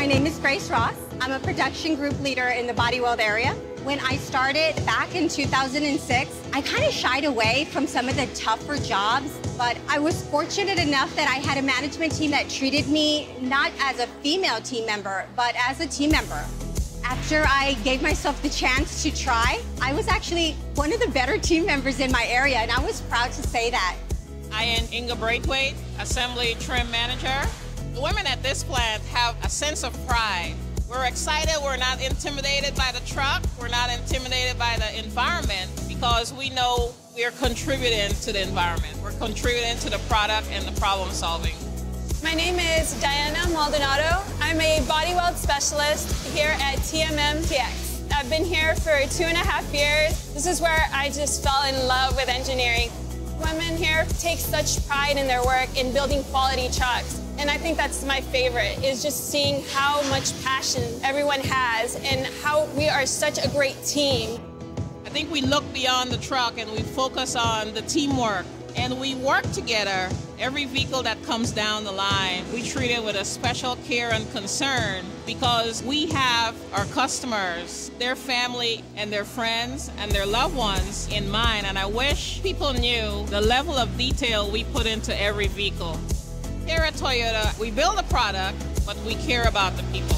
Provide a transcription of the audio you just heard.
name is Grace Ross. I'm a production group leader in the body weld area. When I started back in 2006, I kind of shied away from some of the tougher jobs, but I was fortunate enough that I had a management team that treated me not as a female team member, but as a team member. After I gave myself the chance to try, I was actually one of the better team members in my area, and I was proud to say that. I am Inga Braithwaite, Assembly Trim Manager. The women at this plant have a sense of pride. We're excited, we're not intimidated by the truck, we're not intimidated by the environment because we know we're contributing to the environment. We're contributing to the product and the problem solving. My name is Diana Maldonado. I'm a body weld specialist here at TMMTX. I've been here for 2.5 years. This is where I just fell in love with engineering. Women here take such pride in their work in building quality trucks. And I think that's my favorite, is just seeing how much passion everyone has and how we are such a great team. I think we look beyond the truck and we focus on the teamwork. And we work together. Every vehicle that comes down the line, we treat it with a special care and concern because we have our customers, their family and their friends and their loved ones in mind. And I wish people knew the level of detail we put into every vehicle. Here at Toyota, we build a product, but we care about the people.